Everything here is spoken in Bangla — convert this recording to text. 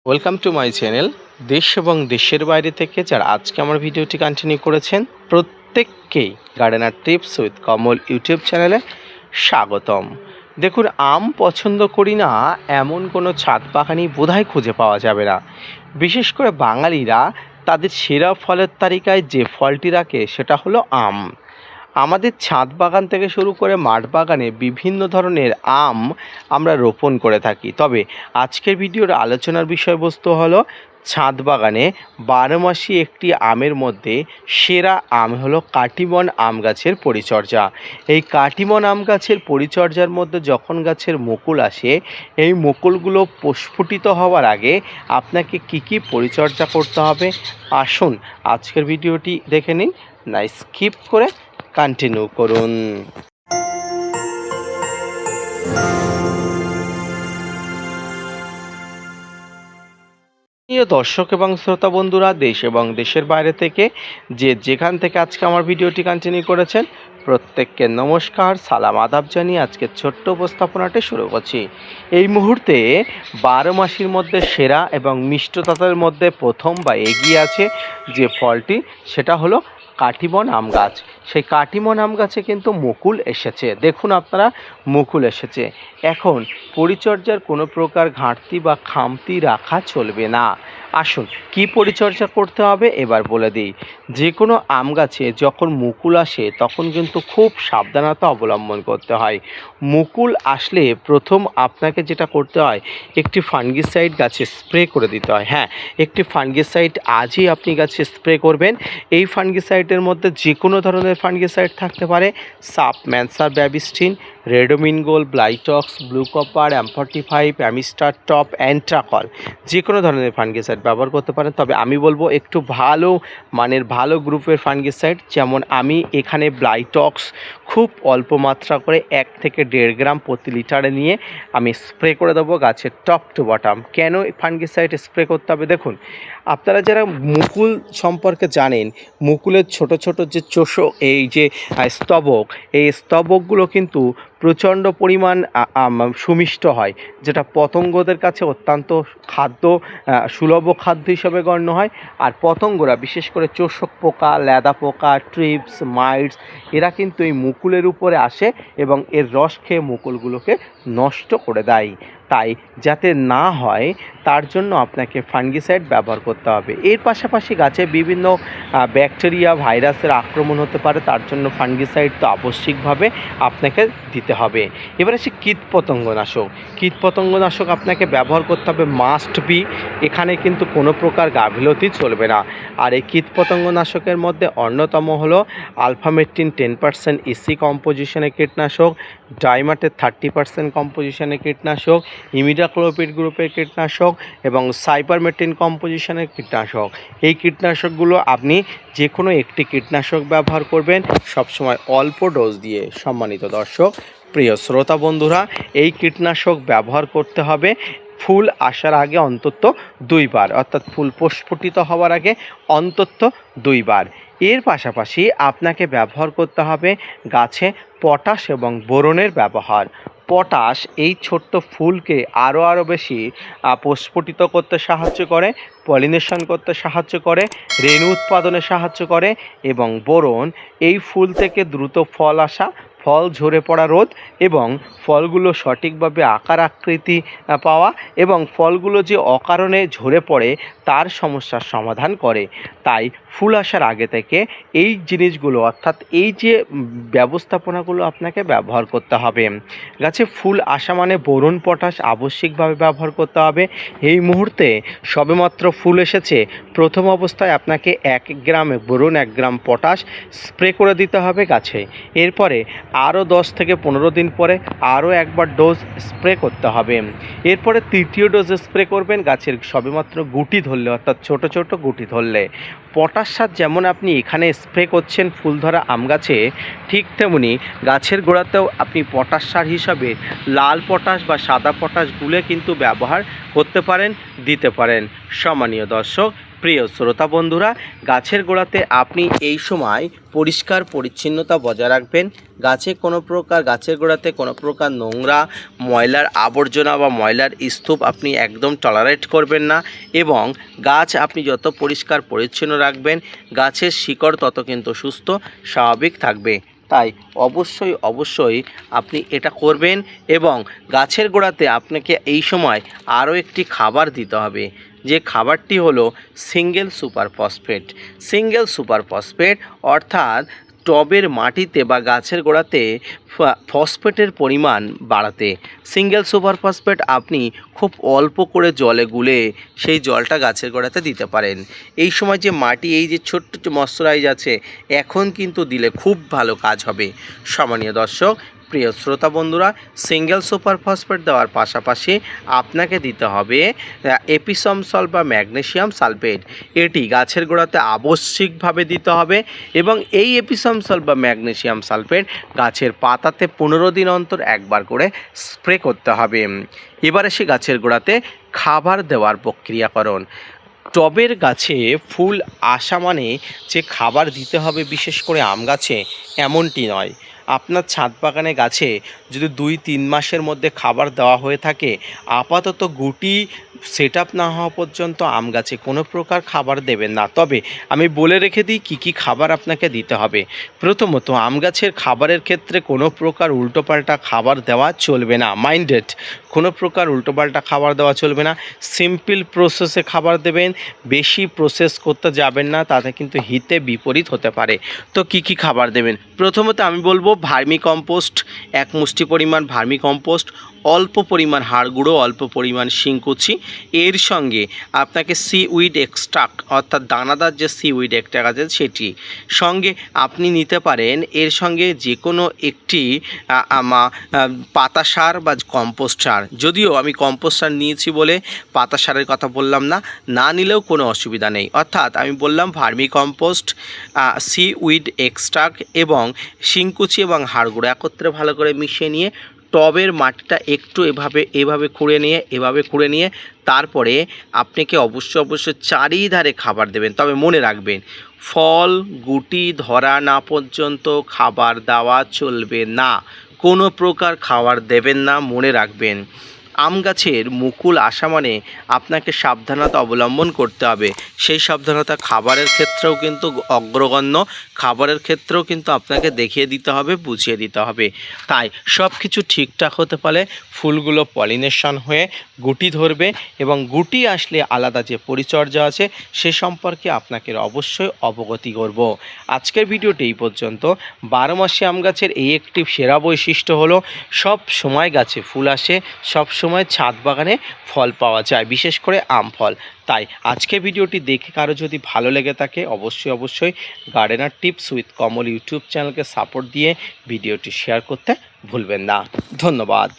Welcome to my channel. দেশ এবং দেশের বাইরে থেকে যারা আজকে আমার ভিডিওটি কন্টিনিউ করেছেন প্রত্যেককেই gardener tips with Kamal YouTube চ্যানেলে স্বাগতম। দেখুন, আম পছন্দ করি না এমন কোনো ছাদ বাগানই বোধহয় খুঁজে পাওয়া যাবে না। বিশেষ করে বাঙালিরা তাদের সেরা ফলের তালিকায় যে ফলটি রাখে সেটা হলো আম। আমাদের ছাদ বাগান থেকে শুরু করে মাঠ বাগানে বিভিন্ন ধরনের আম আমরা রোপণ করে থাকি। তবে আজকের ভিডিওর আলোচনার বিষয়বস্তু হলো ছাদ বাগানে 12 মাসি একটি আমের মধ্যে সেরা আম হলো কাটিমন আম গাছের পরিচর্যা। এই কাটিমন আম গাছের পরিচর্যার মধ্যে যখন গাছের মুকুল আসে, এই মুকুলগুলো প্রস্ফুটিত হওয়ার আগে আপনাকে কি পরিচর্যা করতে হবে আসুন আজকের ভিডিওটি দেখে নিন, না স্কিপ করে কন্টিনিউ করুন। প্রিয় দর্শক এবং শ্রোতা বন্ধুরা, দেশ এবং দেশের বাইরে থেকে যেখান থেকে আজকে আমার ভিডিওটি কন্টিনিউ করেছেন প্রত্যেককে নমস্কার, সালাম, আদাব জানিয়ে আজকের ছোট্ট উপস্থাপনাটি শুরু করছি। এই মুহূর্তে 12 মাসির মধ্যে সেরা এবং মিষ্টতার মধ্যে প্রথম বা এগিয়ে আছে যে ফলটি, সেটা হলো কাটিমন আম গাছ। সেই কাটিমন আম গাছে কিন্তু মুকুল এসেছে, দেখুন আপনারা, মুকুল এসেছে। এখন পরিচর্যার কোনো প্রকার ঘাটতি বা খামতি রাখা চলবে না। আসুন কি পরিচর্যা করতে হবে এবার বলে দিই। যে কোনো আম গাছে যখন মুকুল আসে তখন কিন্তু খুব সাবধানতা অবলম্বন করতে হয়। মুকুল আসলে প্রথম আপনাকে যেটা করতে হয়, একটি ফাঙ্গিসাইড গাছে স্প্রে করে দিতে হয়। হ্যাঁ, একটি ফাঙ্গিসাইড আজই আপনি গাছে স্প্রে করবেন। এই ফাঙ্গিসাইডের মধ্যে যে কোনো ধরনের ফাঙ্গিসাইড থাকতে পারে, সাপ, ম্যানসার, Bavistin, Ridomil Gold, Blitox, blue copper, M45, Amistar top, Antracol, যে কোনো ধরনের ফাঙ্গিসাইড ব্যবহার করতে পারেন। তবে আমি বলবো একটু ভালো মানের ভালো গ্রুপের ফাঙ্গিসাইড, যেমন আমি এখানে ব্লাইটক্স খুব অল্প মাত্রা করে 1 থেকে 1.5 গ্রাম প্রতি লিটারে নিয়ে আমি স্প্রে করে দেবো গাছের টপ টু বটম। কেন ফাঙ্গিসাইড স্প্রে করতে হবে দেখুন, আপনারা যারা মুকুল সম্পর্কে জানেন, মুকুলের ছোট ছোট যে চোষক, এই যে স্তবক, এই স্তবকগুলো কিন্তু প্রচণ্ড পরিমাণ সুমিষ্ট হয়, যেটা পতঙ্গদের কাছে অত্যন্ত সুলভ খাদ্য হিসাবে গণ্য হয়। আর পতঙ্গরা, বিশেষ করে চোষক পোকা, ল্যাদা পোকা, ট্রিপস, মাইটস, এরা কিন্তু এই মুকুলের উপরে আসে এবং এর রস খেয়ে মুকুলগুলোকে নষ্ট করে দেয়। তাই যাতে না হয় তার জন্য আপনাকে ফাঙ্গিসাইড ব্যবহার করতে হবে। এর পাশাপাশি গাছে বিভিন্ন ব্যাকটেরিয়া, ভাইরাসের আক্রমণ হতে পারে, তার জন্য ফাঙ্গিসাইড তো আবশ্যিকভাবে আপনাকে দিতে হবে। এবার আসি কীটপতঙ্গনাশক। কীটপতঙ্গনাশক আপনাকে ব্যবহার করতে হবে, মাস্ট বি। এখানে কিন্তু কোনো প্রকার গাফিলতি চলবে না। আর এই কীটপতঙ্গনাশকের মধ্যে অন্যতম হলো আলফামেট্রিন 10% ইসি কম্পোজিশনের কীটনাশক, ডাইমাটের 30% কম্পোজিশনের কীটনাশক, ইমিডাক্লোপিড গ্রুপের কীটনাশক এবং সাইপারমেট্রিন কম্পোজিশনের কীটনাশক। এই কীটনাশকগুলো আপনি যে কোনো একটি কীটনাশক ব্যবহার করবেন, সবসময় অল্প ডোজ দিয়ে। সম্মানিত দর্শক, প্রিয় শ্রোতা বন্ধুরা, এই কীটনাশক ব্যবহার করতে হবে ফুল আসার আগে অন্তত 2 বার, অর্থাৎ ফুল প্রস্ফুটিত হওয়ার আগে অন্তত 2 বার। এর পাশাপাশি আপনাকে ব্যবহার করতে হবে গাছে পটাশ এবং বোরনের ব্যবহার। পটাশ এই ছোট্ট ফুলকে আরও বেশি প্রস্ফুটিত করতে সাহায্য করে, পলিনেশন করতে সাহায্য করে, রেণু উৎপাদনে সাহায্য করে এবং বোরন এই ফুল থেকে দ্রুত ফল আসা, ফল ঝরে পড়া রোধ এবং ফলগুলো সঠিকভাবে আকার আকৃতি পাওয়া এবং ফলগুলো যে অকারণে ঝরে পড়ে তার সমস্যার সমাধান করে। তাই ফুল আসার আগে থেকে এই জিনিসগুলো, অর্থাৎ এই যে ব্যবস্থাপনাগুলো আপনাকে ব্যবহার করতে হবে। গাছে ফুল আসা মানে বোরন, পটাশ আবশ্যিকভাবে ব্যবহার করতে হবে। এই মুহূর্তে সবেমাত্র ফুল এসেছে, প্রথম অবস্থায় আপনাকে 1 গ্রাম বোরন, 1 গ্রাম পটাশ স্প্রে করে দিতে হবে গাছে। এরপরে আরও 10 থেকে 15 দিন পরে আরও একবার ডোজ স্প্রে করতে হবে। এরপরে তৃতীয় ডোজ স্প্রে করবেন গাছের সবেমাত্র গুটি ধরলে, অর্থাৎ ছোট ছোট গুটি ধরলে। পটাশ সার যেমন আপনি এখানে স্প্রে করছেন ফুল ধরা আম গাছে, ঠিক তেমনি গাছের গোড়াতেও আপনি পটাশ সার হিসাবে লাল পটাশ বা সাদা পটাশ গুলে কিন্তু ব্যবহার করতে পারেন, দিতে পারেন। সম্মানীয় দর্শক, প্রিয় শ্রোতা বন্ধুরা, গাছের গোড়াতে আপনি এই সময় পরিষ্কার পরিচ্ছন্নতা বজায় রাখবেন। গাছের গোড়াতে কোনো প্রকার নোংরা, ময়লার আবর্জনা বা ময়লার স্তূপ আপনি একদম টলারেট করবেন না। এবং গাছ আপনি যত পরিষ্কার পরিচ্ছন্ন রাখবেন, গাছের শিকড় তত কিন্তু সুস্থ স্বাভাবিক থাকবে। তাই অবশ্যই আপনি এটা করবেন। এবং গাছের গোড়াতে আপনাকে এই সময় আরও একটি খাবার দিতে হবে, যে খাবারটি হলো সিঙ্গেল সুপার ফসফেট। অর্থাৎ টবের মাটিতে বা গাছের গোড়াতে ফসফেটের পরিমাণ বাড়াতে সিঙ্গেল সুপার ফসফেট আপনি খুব অল্প করে জলে গুলে সেই জলটা গাছের গোড়াতে দিতে পারেন। এই সময় যে মাটি, এই যে ছোট্ট ময়শ্চারাইজ আছে, এখন কিন্তু দিলে খুব ভালো কাজ হবে। সম্মানীয় দর্শক, প্রিয় শ্রোতা বন্ধুরা, সিঙ্গেল সুপার ফসফেট দেওয়ার পাশাপাশি আপনাকে দিতে হবে এপিসম সল্ট বা ম্যাগনেসিয়াম সালফেট। এটি গাছের গোড়াতে আবশ্যিকভাবে দিতে হবে। এবং এই এপিসম সল্ট বা ম্যাগনেসিয়াম সালফেট গাছের পাতাতে 15 দিন অন্তর একবার করে স্প্রে করতে হবে। এবারে সে গাছের গোড়াতে খাবার দেওয়ার প্রক্রিয়াকরণ। টবের গাছে ফুল আসা মানে যে খাবার দিতে হবে বিশেষ করে আম গাছে, এমনটি নয়। আপনার ছাদ বাগানে গাছে যদি 2-3 মাসের মধ্যে খাবার দেওয়া হয়ে থাকে, আপাতত গুটি সেট আপ না হওয়া পর্যন্ত আম গাছে কোনো প্রকার খাবার দেবেন না। তবে আমি বলে রেখে দিই কী খাবার আপনাকে দিতে হবে। প্রথমত, আম গাছের খাবারের ক্ষেত্রে কোনো প্রকার উল্টোপাল্টা খাবার দেওয়া চলবে না। মাইন্ডেড, কোনো প্রকার উল্টোপাল্টা খাবার দেওয়া চলবে না। সিম্পল প্রসেসে খাবার দেবেন, বেশি প্রসেস করতে যাবেন না, তাতে কিন্তু হিতে বিপরীত হতে পারে। তো কী খাবার দেবেন? প্রথমত আমি বলবো ভার্মি কম্পোস্ট, 1 মুষ্টি পরিমাণ ভার্মি কম্পোস্ট, অল্প পরিমাণ হাড় গুঁড়ো, অল্প পরিমাণ শিংকুচি। এর সঙ্গে আপনাকে সিউইড এক্সট্রাক্ট, অর্থাৎ দানাদার যে সিউইড এক্সট্রাক্ট আছে সেটি সঙ্গে আপনি নিতে পারেন। এর সঙ্গে যে কোনো একটি পাতা সার বা কম্পোস্ট সার। যদিও আমি কম্পোস্ট সার নিয়েছি বলে পাতা সারের কথা বললাম না, না নিলেও কোনো অসুবিধা নেই। অর্থাৎ আমি বললাম ভার্মি কম্পোস্ট, সিউইড এক্সট্রাক্ট এবং শিংকুচি এবং হাড় গুঁড়ো একত্রে ভালো করে মিশিয়ে নিয়ে টবের মাটিটা একটু এভাবে খুঁড়ে নিয়ে তারপরে আপনাকে অবশ্যই চারিধারে খাবার দেবেন। তবে মনে রাখবেন, ফল গুটি ধরা না পর্যন্ত খাবার দেওয়া চলবে না। কোনো প্রকার খাবার দেবেন না, মনে রাখবেন। আম গাছের মুকুল আসা মানে আপনাকে সাবধানতা অবলম্বন করতে হবে। সেই সাবধানতা খাবারের ক্ষেত্রেও কিন্তু অগ্রগণ্য, খাবারের ক্ষেত্রেও কিন্তু আপনাকে দেখিয়ে দিতে হবে, বুঝিয়ে দিতে হবে। তাই সব কিছু ঠিকঠাক হতে পারে ফুলগুলো পলিনেশন হয়ে গুটি ধরবে। এবং গুটি আসলে আলাদা যে পরিচর্যা আছে সে সম্পর্কে আপনাকে অবশ্যই অবগতি করব। আজকের ভিডিওটি এই পর্যন্ত। 12 মাসে আম গাছের এই একটি সেরা বৈশিষ্ট্য হলো সব সময় গাছে ফুল আসে, সব সময় ছাদ বাগানে ফল পাওয়া যায়, বিশেষ করে আম ফল। তাই আজকে ভিডিওটি দেখে কারো যদি ভালো লেগে থাকে, অবশ্যই gardener tips with Kamal YouTube চ্যানেলকে সাপোর্ট দিয়ে ভিডিওটি শেয়ার করতে ভুলবেন না। ধন্যবাদ।